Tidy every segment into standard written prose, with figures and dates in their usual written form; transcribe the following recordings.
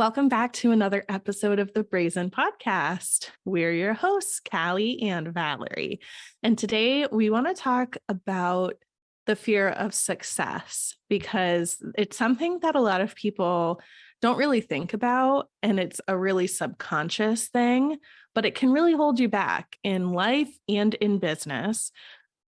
Welcome back to another episode of the Brazen podcast. We're your hosts, Calley and Valerie. And today we want to talk about the fear of success because it's something that a lot of people don't really think about, and it's a really subconscious thing, but it can really hold you back in life and in business.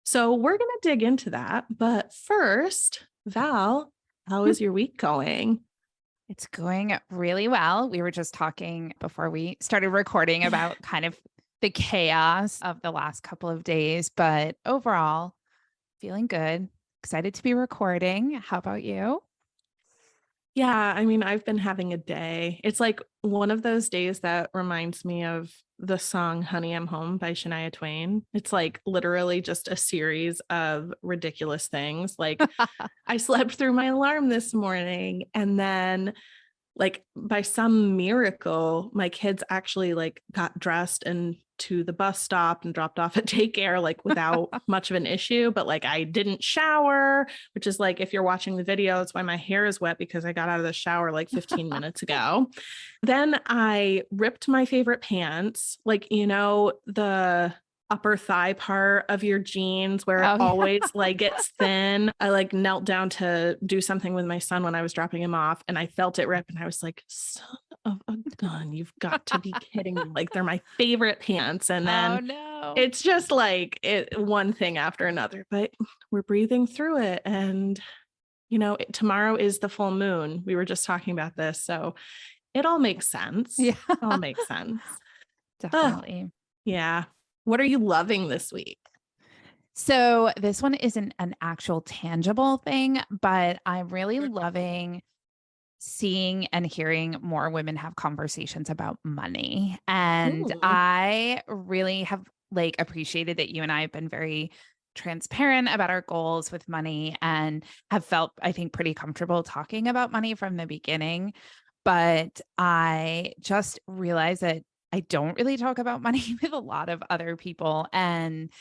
So we're going to dig into that. But first, Val, how is your week going? It's going really well. We were just talking before we started recording about kind of the chaos of the last couple of days, but overall, feeling good. Excited to be recording. How about you? Yeah, I mean, I've been having a day. It's like one of those days that reminds me of the song Honey, I'm Home by Shania Twain. It's like literally just a series of ridiculous things. Like I slept through my alarm this morning, and then like by some miracle, my kids actually like got dressed and to the bus stop and dropped off at daycare, like without much of an issue. But like I didn't shower, which is like, if you're watching the video, it's why my hair is wet because I got out of the shower like 15 minutes ago. Then I ripped my favorite pants, like, the upper thigh part of your jeans where it always like gets thin. I like knelt down to do something with my son when I was dropping him off, and I felt it rip, and I was like, son of a gun, you've got to be kidding me. Like they're my favorite pants. And then it's just like one thing after another, but we're breathing through it. And, tomorrow is the full moon. We were just talking about this. So it all makes sense. Yeah. It all makes sense. Definitely. Yeah. What are you loving this week? So this one isn't an actual tangible thing, but I'm really loving seeing and hearing more women have conversations about money. And I really have like appreciated that you and I have been very transparent about our goals with money and have felt, I think, pretty comfortable talking about money from the beginning. But I just realized that I don't really talk about money with a lot of other people. And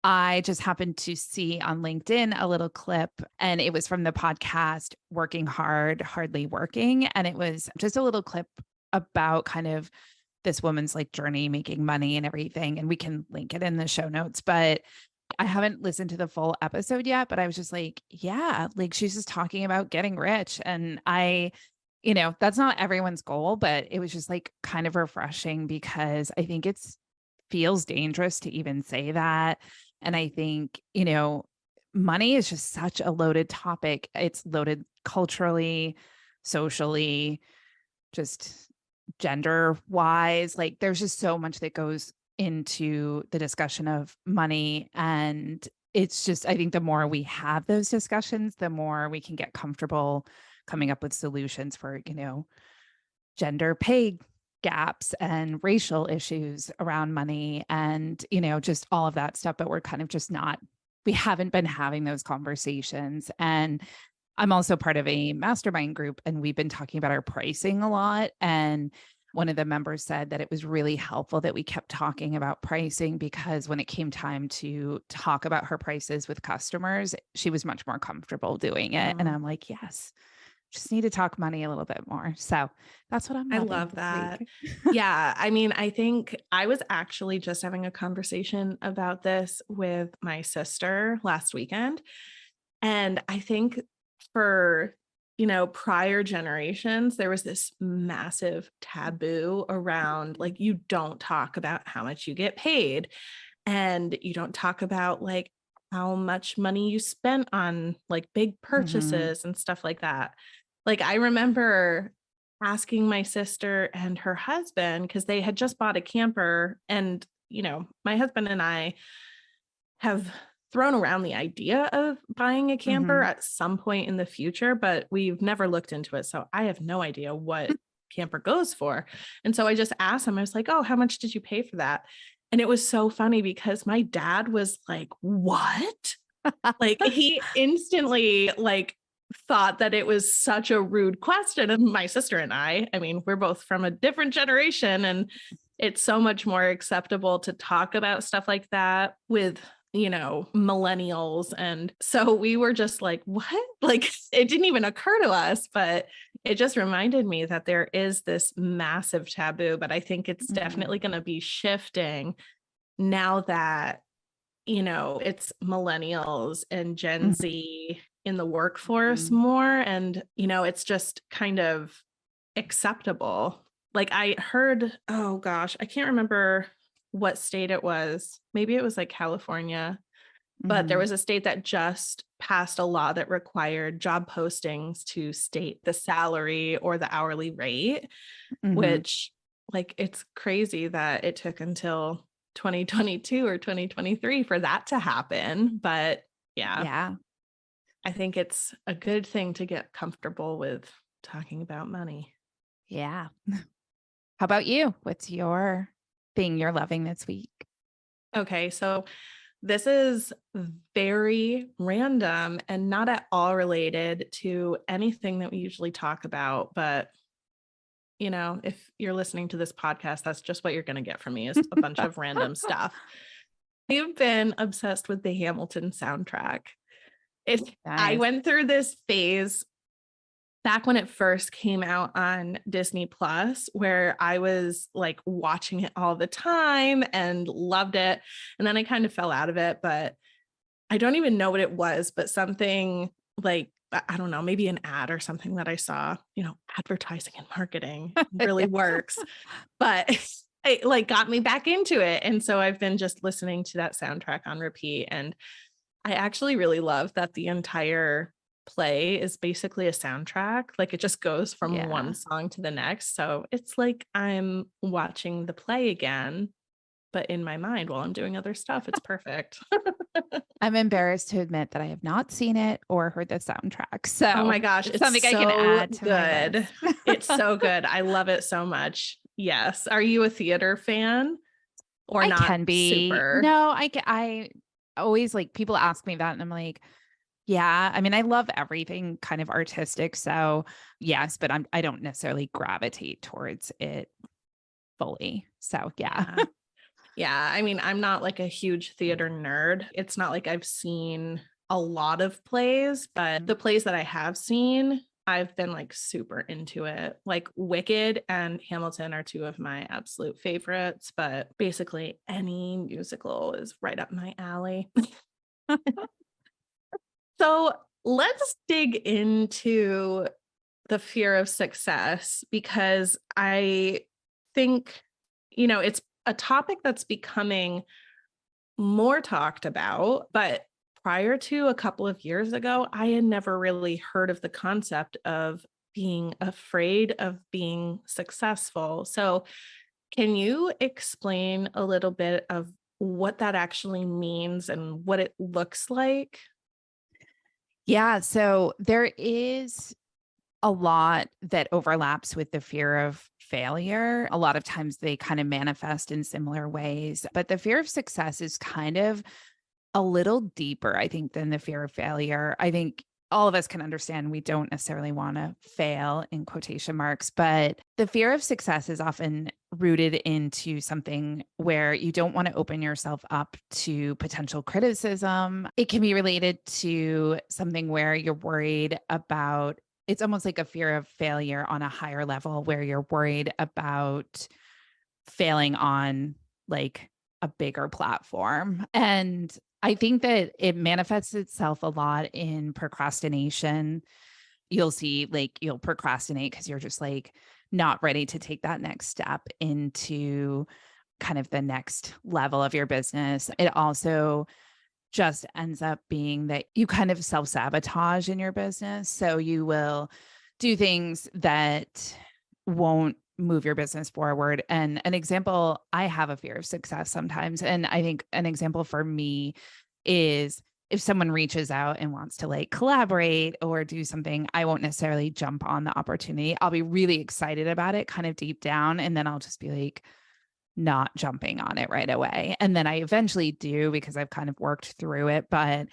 I just happened to see on LinkedIn a little clip, and it was from the podcast Working Hard, Hardly Working. And it was just a little clip about kind of this woman's like journey making money and everything. And we can link it in the show notes, but I haven't listened to the full episode yet, but I was just like, yeah, like she's just talking about getting rich. And that's not everyone's goal, but it was just like kind of refreshing because I think feels dangerous to even say that. And I think, money is just such a loaded topic. It's loaded culturally, socially, just gender wise. Like there's just so much that goes into the discussion of money. And it's just, I think the more we have those discussions, the more we can get comfortable coming up with solutions for, gender pay gaps and racial issues around money and, just all of that stuff. But we're kind of just we haven't been having those conversations. And I'm also part of a mastermind group, and we've been talking about our pricing a lot. And one of the members said that it was really helpful that we kept talking about pricing because when it came time to talk about her prices with customers, she was much more comfortable doing it. And I'm like, yes, just need to talk money a little bit more. So that's what I love that. Yeah. I mean, I think I was actually just having a conversation about this with my sister last weekend. And I think for, prior generations, there was this massive taboo around like, you don't talk about how much you get paid, and you don't talk about like how much money you spent on like big purchases and stuff like that. Like I remember asking my sister and her husband, because they had just bought a camper, and, my husband and I have thrown around the idea of buying a camper at some point in the future, but we've never looked into it. So I have no idea what camper goes for. And so I just asked him, I was like, oh, how much did you pay for that? And it was so funny because my dad was like, what? Like he instantly like thought that it was such a rude question. And my sister and I mean, we're both from a different generation, and it's so much more acceptable to talk about stuff like that with, millennials. And so we were just like, what? Like it didn't even occur to us, but it just reminded me that there is this massive taboo, but I think it's Mhm. definitely going to be shifting now that, it's millennials and Gen Mhm. Z in the workforce Mhm. more. And, it's just kind of acceptable. Like I heard, oh gosh, I can't remember what state it was. Maybe it was like California, but there Mhm. was a state that just passed a law that required job postings to state the salary or the hourly rate, Mhm. which, like, it's crazy that it took until 2022 or 2023 for that to happen. But yeah, Yeah. I think it's a good thing to get comfortable with talking about money. Yeah. How about you? What's your thing you're loving this week? Okay, so this is very random and not at all related to anything that we usually talk about. But, if you're listening to this podcast, that's just what you're going to get from me is a bunch of random stuff. I've been obsessed with the Hamilton soundtrack. I Nice. went through this phase back when it first came out on Disney Plus, where I was like watching it all the time and loved it. And then I kind of fell out of it, but I don't even know what it was, but something like, I don't know, maybe an ad or something that I saw, advertising and marketing Yeah. really works, but it like got me back into it. And so I've been just listening to that soundtrack on repeat. And I actually really love that the entire play is basically a soundtrack. Like it just goes from one Yeah. song to the next. So it's like I'm watching the play again, but in my mind while I'm doing other stuff. It's perfect. I'm embarrassed to admit that I have not seen it or heard the soundtrack. Oh So my gosh, it's it's something I can so add to my good. list. It's so good. I love it so much. Yes. Are you a theater fan or I not can be. super? No, I always like people ask me that and I'm like, yeah, I mean, I love everything kind of artistic. So yes, but I don't necessarily gravitate towards it fully. So yeah. Yeah. Yeah, I mean, I'm not like a huge theater nerd. It's not like I've seen a lot of plays, but the plays that I have seen, I've been like super into it. Like Wicked and Hamilton are two of my absolute favorites, but basically any musical is right up my alley. So let's dig into the fear of success because I think, it's a topic that's becoming more talked about, but prior to a couple of years ago, I had never really heard of the concept of being afraid of being successful. So, can you explain a little bit of what that actually means and what it looks like? Yeah. So there is a lot that overlaps with the fear of failure. A lot of times they kind of manifest in similar ways, but the fear of success is kind of a little deeper, I think, than the fear of failure. I think all of us can understand we don't necessarily want to fail in quotation marks, but the fear of success is often rooted into something where you don't want to open yourself up to potential criticism. It can be related to something where you're worried about it's almost like a fear of failure on a higher level where you're worried about failing on like a bigger platform. And I think that it manifests itself a lot in procrastination. You'll see like you'll procrastinate because you're just like not ready to take that next step into kind of the next level of your business. It also just ends up being that you kind of self sabotage in your business. So you will do things that won't move your business forward. And an example, I have a fear of success sometimes. And I think an example for me is if someone reaches out and wants to like collaborate or do something, I won't necessarily jump on the opportunity. I'll be really excited about it kind of deep down. And then I'll just be like, not jumping on it right away. And then I eventually do because I've kind of worked through it. But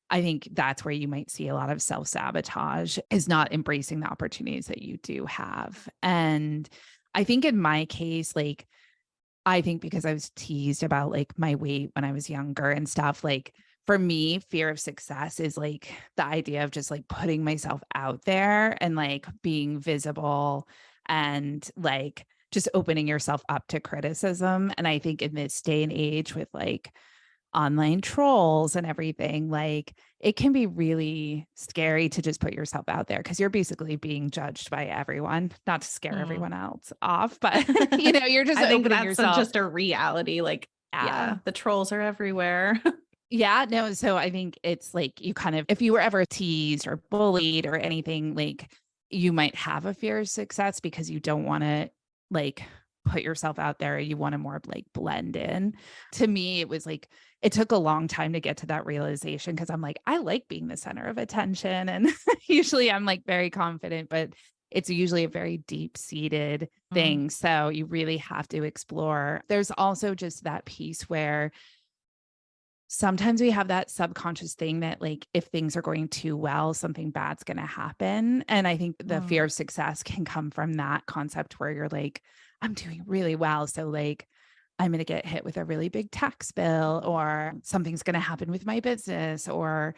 I think that's where you might see a lot of self sabotage is not embracing the opportunities that you do have. And I think in my case, like, I think because I was teased about like my weight when I was younger and stuff, like for me, fear of success is like the idea of just like putting myself out there and like being visible and like just opening yourself up to criticism. And I think in this day and age with like online trolls and everything, like it can be really scary to just put yourself out there because you're basically being judged by everyone, not to scare Mm. everyone else off, but you're just I think opening that's yourself. just a reality. Like, Yeah. yeah, the trolls are everywhere. Yeah, no, so I think it's like you kind of if you were ever teased or bullied or anything, like you might have a fear of success because you don't want to like put yourself out there. You want to more like blend in. To me, it was like it took a long time to get to that realization because I'm like, I like being the center of attention. And usually I'm like very confident, but it's usually a very deep-seated Mm. thing. So you really have to explore. There's also just that piece where sometimes we have that subconscious thing that like if things are going too well, something bad's going to happen. And I think the Mm. fear of success can come from that concept where you're like, I'm doing really well. So like I'm going to get hit with a really big tax bill or something's going to happen with my business or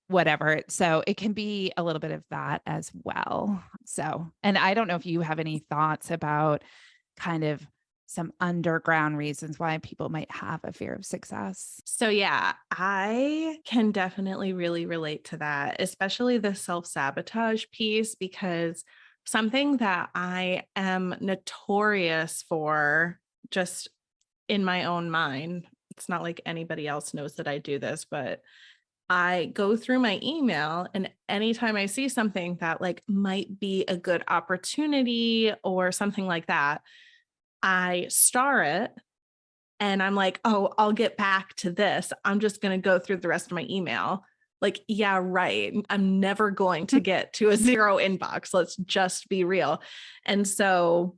whatever. So it can be a little bit of that as well. So, and I don't know if you have any thoughts about kind of some underground reasons why people might have a fear of success. So yeah, I can definitely really relate to that, especially the self-sabotage piece, because something that I am notorious for just in my own mind, it's not like anybody else knows that I do this, but I go through my email and anytime I see something that like might be a good opportunity or something like that, I star it and I'm like, "Oh, I'll get back to this. I'm just gonna go through the rest of my email." Like, yeah, right. I'm never going to get to a 0 inbox. Let's just be real. And so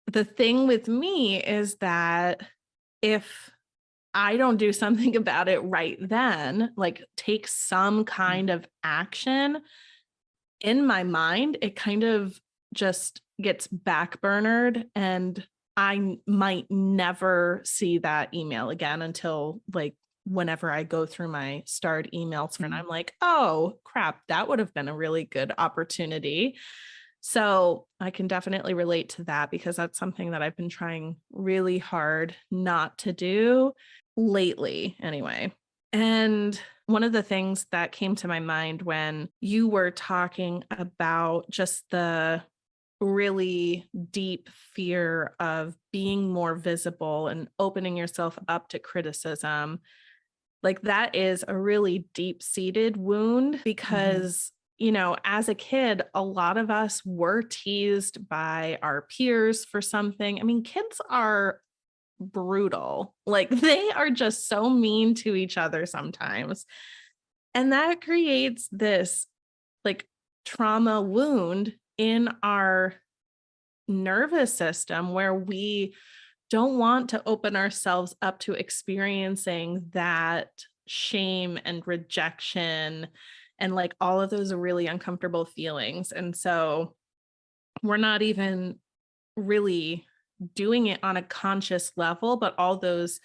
the thing with me is that if I don't do something about it right then, like take some kind of action, in my mind, it kind of just gets backburnered and might never see that email again until like whenever I go through my starred emails and Mhm. I'm like, oh crap, that would have been a really good opportunity. So I can definitely relate to that because that's something that I've been trying really hard not to do lately, anyway. And one of the things that came to my mind when you were talking about just the really deep fear of being more visible and opening yourself up to criticism, like that is a really deep seated wound Mhm. because, you know, as a kid, a lot of us were teased by our peers for something. I mean, kids are brutal. Like they are just so mean to each other sometimes. And that creates this like trauma wound in our nervous system where we don't want to open ourselves up to experiencing that shame and rejection and like all of those really uncomfortable feelings. And so we're not even really doing it on a conscious level, but all those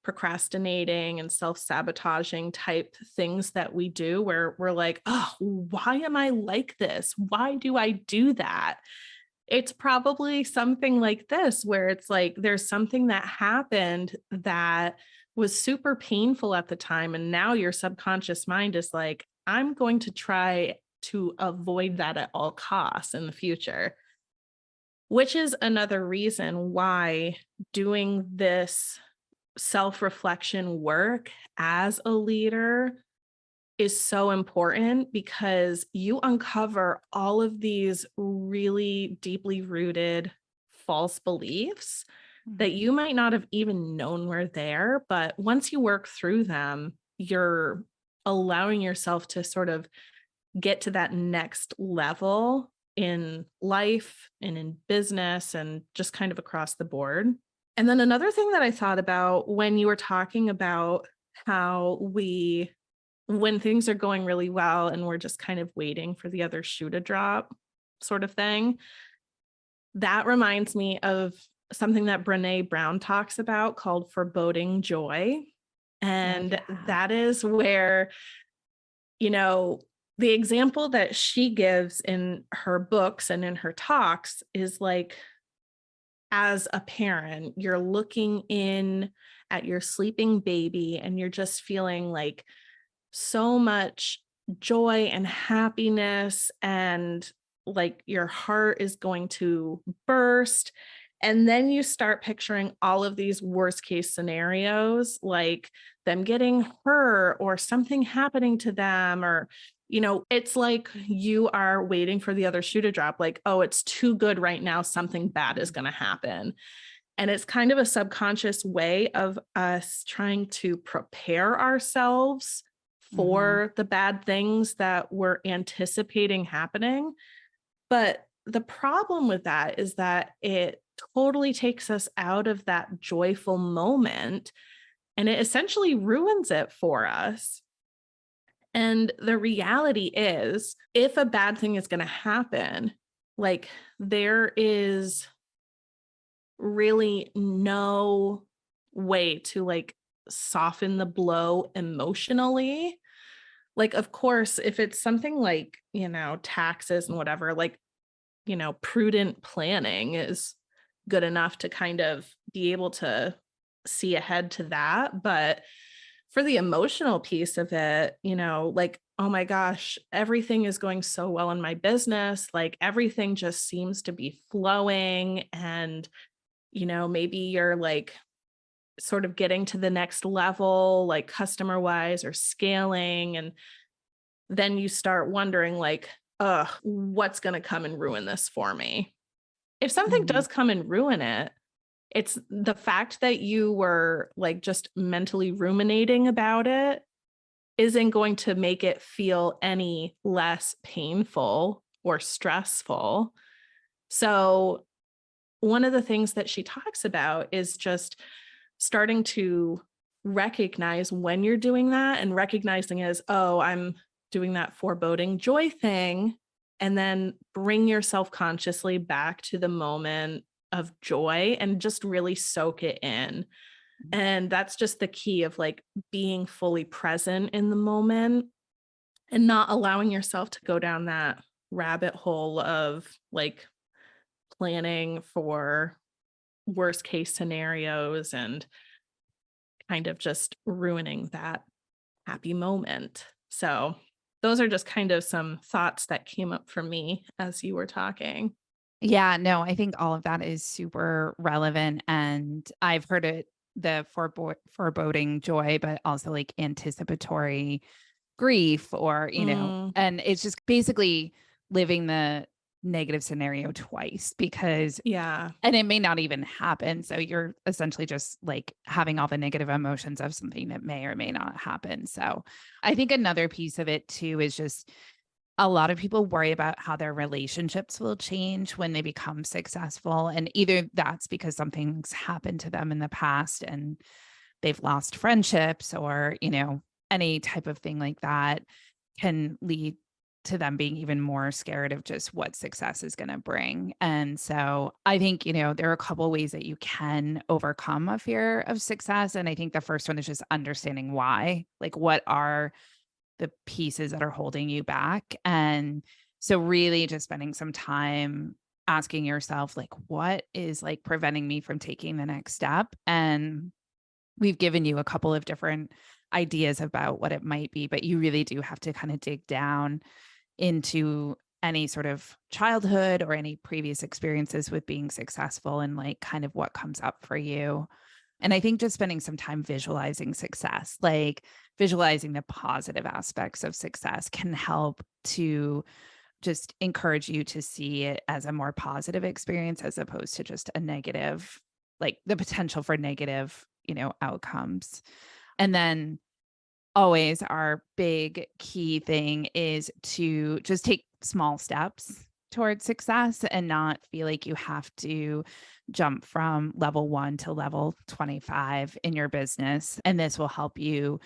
procrastinating and self-sabotaging type things that we do where we're like, oh, why am I like this? Why do I do that? It's probably something like this, where it's like there's something that happened that was super painful at the time. And now your subconscious mind is like, I'm going to try to avoid that at all costs in the future, which is another reason why doing this self reflection work as a leader is so important because you uncover all of these really deeply rooted false beliefs that Mhm. you might not have even known were there. But once you work through them, you're allowing yourself to sort of get to that next level in life and in business and just kind of across the board. And then another thing that I thought about when you were talking about how when things are going really well and we're just kind of waiting for the other shoe to drop, sort of thing, that reminds me of something that Brene Brown talks about called foreboding joy. Oh, And yeah. that is where, you know, the example that she gives in her books and in her talks is like, as a parent, you're looking in at your sleeping baby and you're just feeling like so much joy and happiness, and like your heart is going to burst. And then you start picturing all of these worst case scenarios, like them getting hurt or something happening to them, or, it's like you are waiting for the other shoe to drop, like, oh, it's too good right now. Something bad is going to happen. And it's kind of a subconscious way of us trying to prepare ourselves Mhm. for the bad things that we're anticipating happening. But the problem with that is that it totally takes us out of that joyful moment, and it essentially ruins it for us. And the reality is, if a bad thing is going to happen, like, there is really no way to like soften the blow emotionally. Like, of course, if it's something like, taxes and whatever, like, prudent planning is good enough to kind of be able to see ahead to that. But for the emotional piece of it, like, oh my gosh, everything is going so well in my business. Like, everything just seems to be flowing. And maybe you're like sort of getting to the next level, like customer wise or scaling. And then you start wondering, like, what's going to come and ruin this for me? If something Mhm. does come and ruin it, it's the fact that you were like just mentally ruminating about it isn't going to make it feel any less painful or stressful. So, one of the things that she talks about is just starting to recognize when you're doing that, and recognizing as, oh, I'm doing that foreboding joy thing. And then bring yourself consciously back to the moment of joy and just really soak it in. And that's just the key of like being fully present in the moment and not allowing yourself to go down that rabbit hole of like planning for worst case scenarios and kind of just ruining that happy moment. So, those are just kind of some thoughts that came up for me as you were talking. Yeah, no, I think all of that is super relevant, and I've heard it, the foreboding joy, but also like anticipatory grief, or, Mm, and it's just basically living the negative scenario twice, because yeah. and it may not even happen. So you're essentially just like having all the negative emotions of something that may or may not happen. So I think another piece of it too is just a lot of people worry about how their relationships will change when they become successful. And either that's because something's happened to them in the past and they've lost friendships, or, any type of thing like that can lead to them being even more scared of just what success is going to bring. And so I think, there are a couple ways that you can overcome a fear of success. And I think the first one is just understanding why. Like, what are the pieces that are holding you back? And so really just spending some time asking yourself, like, what is like preventing me from taking the next step? And we've given you a couple of different ideas about what it might be, but you really do have to kind of dig down into any sort of childhood or any previous experiences with being successful, and like kind of what comes up for you. And I think just spending some time visualizing success, like visualizing the positive aspects of success, can help to just encourage you to see it as a more positive experience as opposed to just a negative, like the potential for negative, outcomes. And then always our big key thing is to just take small steps towards success and not feel like you have to jump from level 1 to level 25 in your business. And this will help you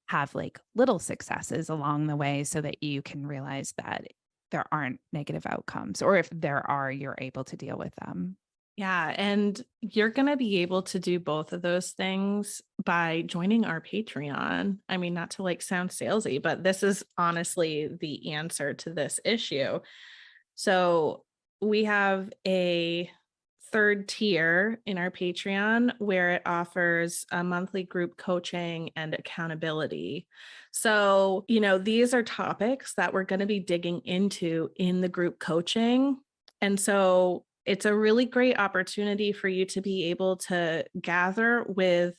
have like little successes along the way so that you can realize that there aren't negative outcomes, or if there are, you're able to deal with them. Yeah, and you're going to be able to do both of those things by joining our Patreon. I mean, not to like sound salesy, but this is honestly the answer to this issue. So, we have a third tier in our Patreon where it offers a monthly group coaching and accountability. So, these are topics that we're going to be digging into in the group coaching. And so it's a really great opportunity for you to be able to gather with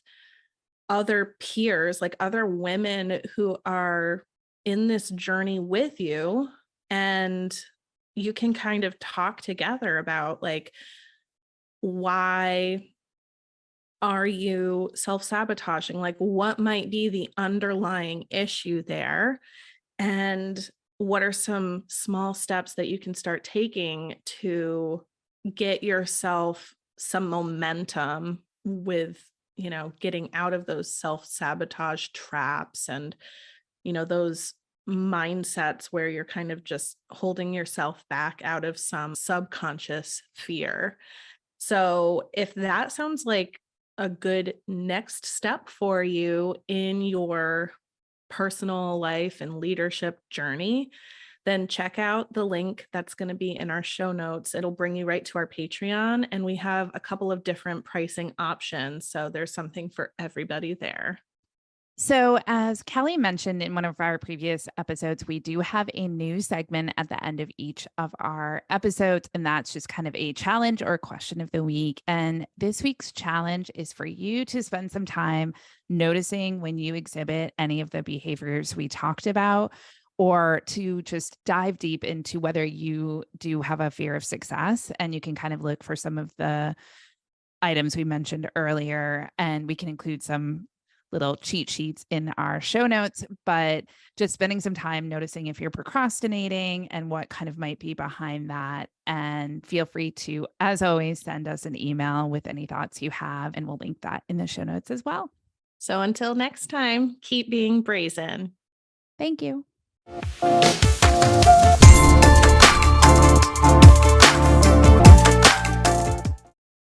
other peers, like other women who are in this journey with you. And you can kind of talk together about like, why are you self-sabotaging? Like, what might be the underlying issue there? And what are some small steps that you can start taking to get yourself some momentum with, getting out of those self-sabotage traps and, those mindsets where you're kind of just holding yourself back out of some subconscious fear. So, if that sounds like a good next step for you in your personal life and leadership journey, then check out the link that's going to be in our show notes. It'll bring you right to our Patreon, and we have a couple of different pricing options. So, there's something for everybody there. So, as Kelly mentioned in one of our previous episodes, we do have a new segment at the end of each of our episodes, and that's just kind of a challenge or question of the week. And this week's challenge is for you to spend some time noticing when you exhibit any of the behaviors we talked about, or to just dive deep into whether you do have a fear of success. And you can kind of look for some of the items we mentioned earlier, and we can include some little cheat sheets in our show notes, but just spending some time noticing if you're procrastinating and what kind of might be behind that. And feel free to, as always, send us an email with any thoughts you have, and we'll link that in the show notes as well. So, until next time, keep being brazen. Thank you.